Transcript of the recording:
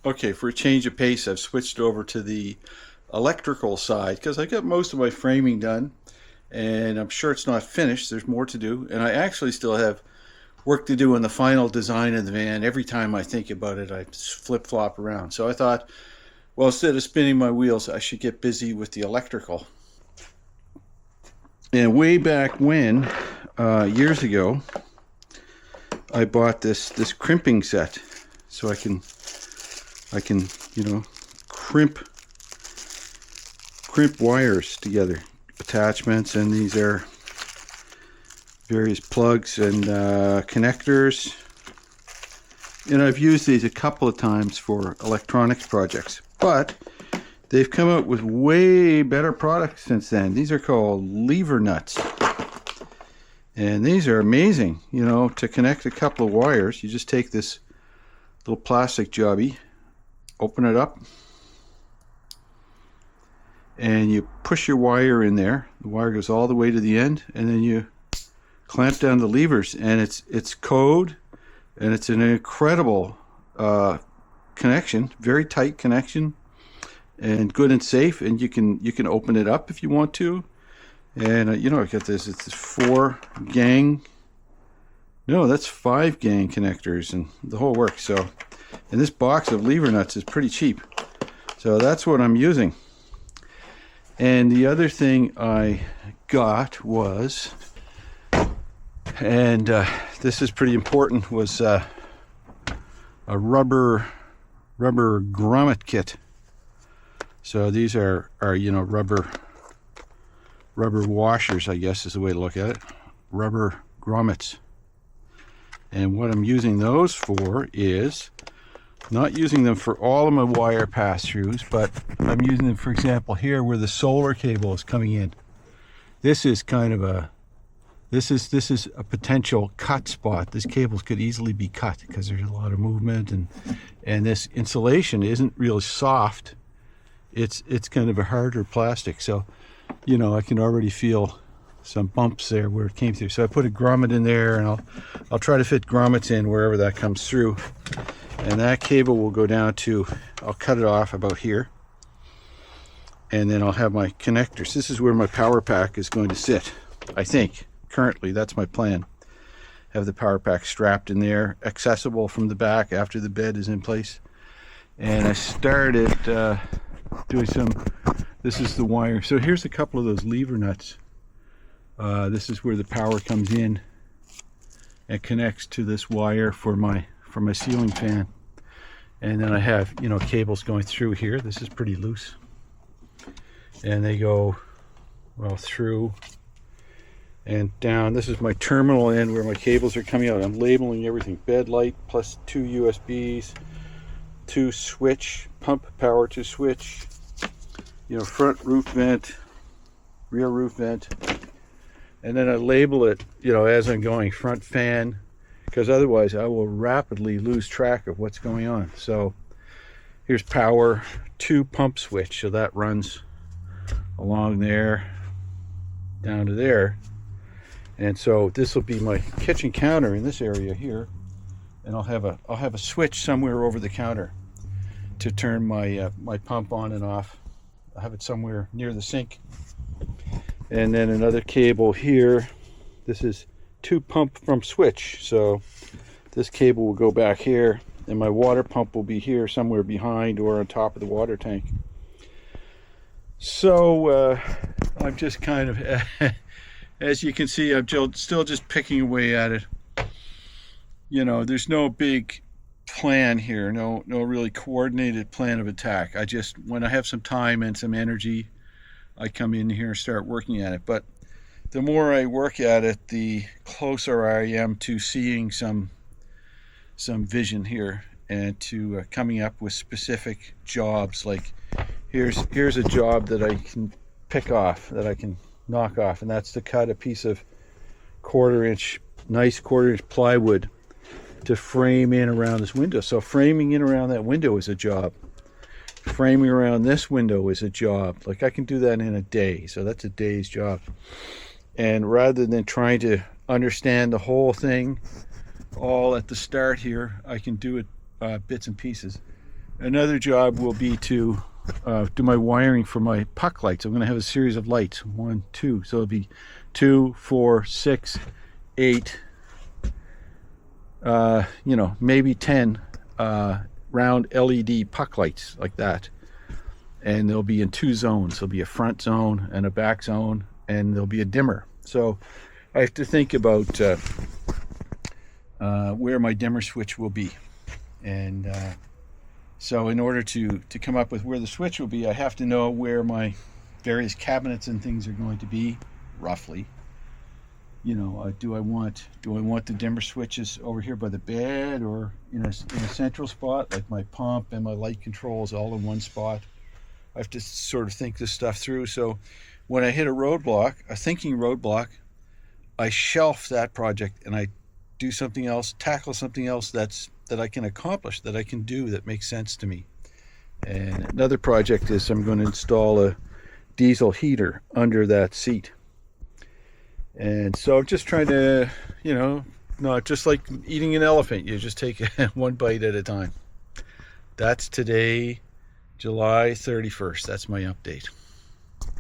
Okay, for a change of pace, I've switched over to the electrical side because I got most of my framing done and I'm sure it's not finished. There's more to do. And I actually still have work to do on the final design of the van. Every time I think about it, I flip flop around. So I thought, well, instead of spinning my wheels, I should get busy with the electrical. And way back when, years ago, I bought this crimping set so I can crimp wires together, attachments, and these are various plugs and connectors. And I've used these a couple of times for electronics projects, but they've come out with way better products since then. These are called lever nuts, and these are amazing. To connect a couple of wires, you just take this little plastic jobby, open it up, and you push your wire in there. The wire goes all the way to the end, and then you clamp down the levers, and it's code, and it's an incredible connection, very tight connection, and good and safe. And you can open it up if you want to. And I got this. It's 4-gang. No, that's 5-gang connectors and the whole works. So, and this box of lever nuts is pretty cheap. So that's what I'm using. And the other thing I got was, and this is pretty important, was a rubber grommet kit. So these are rubber washers, I guess is the way to look at it. Rubber grommets. And what I'm using those for is not using them for all of my wire pass-throughs, but I'm using them, for example, here where the solar cable is coming in. This is kind of a this is a potential cut spot. This cable could easily be cut because there's a lot of movement, and this insulation isn't really soft. It's kind of a harder plastic, so I can already feel some bumps there where it came through. So I put a grommet in there, and I'll try to fit grommets in wherever that comes through. And that cable will go down to, I'll cut it off about here, and then I'll have my connectors. This is where my power pack is going to sit, I think. Currently, that's my plan. Have the power pack strapped in there, accessible from the back after the bed is in place. And I started doing this is the wire. So here's a couple of those lever nuts. This is where the power comes in and connects to this wire for my ceiling fan. And then I have cables going through here. This is pretty loose, and they go through and down. This is my terminal end where my cables are coming out. I'm labeling everything: bed light plus 2 USBs, 2 switch, pump power to switch, front roof vent, rear roof vent. And then I label it, as I'm going, front fan, because otherwise I will rapidly lose track of what's going on. So here's power, 2 pump switch, so that runs along there down to there. And so this will be my kitchen counter in this area here, and I'll have a switch somewhere over the counter to turn my my pump on and off. I'll have it somewhere near the sink. And then another cable here. This is 2 pump from switch, so this cable will go back here, and my water pump will be here somewhere behind or on top of the water tank. So I'm just kind of as you can see, I'm still just picking away at it. There's no big plan here, no really coordinated plan of attack. I just, when I have some time and some energy, I come in here and start working at it. But the more I work at it, the closer I am to seeing some vision here, and to coming up with specific jobs. Like here's a job that I can pick off, that I can knock off, and that's to cut a piece of nice quarter inch plywood to frame in around this window. So framing in around that window is a job. Framing around this window is a job. Like I can do that in a day, so that's a day's job. And rather than trying to understand the whole thing all at the start here, I can do it bits and pieces. Another job will be to do my wiring for my puck lights. I'm going to have a series of lights, 1, 2. So it'll be 2, 4, 6, 8, maybe 10 round LED puck lights like that. And they'll be in 2 zones. There'll be a front zone and a back zone, and there'll be a dimmer. So I have to think about where my dimmer switch will be. And so in order to come up with where the switch will be, I have to know where my various cabinets and things are going to be, roughly. Do I want the dimmer switches over here by the bed, or in a central spot, like my pump and my light controls all in one spot? I have to sort of think this stuff through. So when I hit a roadblock, a thinking roadblock, I shelf that project and I do something else, tackle something else that I can accomplish, that I can do, that makes sense to me. And another project is I'm going to install a diesel heater under that seat. And so I'm just trying to, not just like eating an elephant, you just take one bite at a time. That's today, July 31st. That's my update.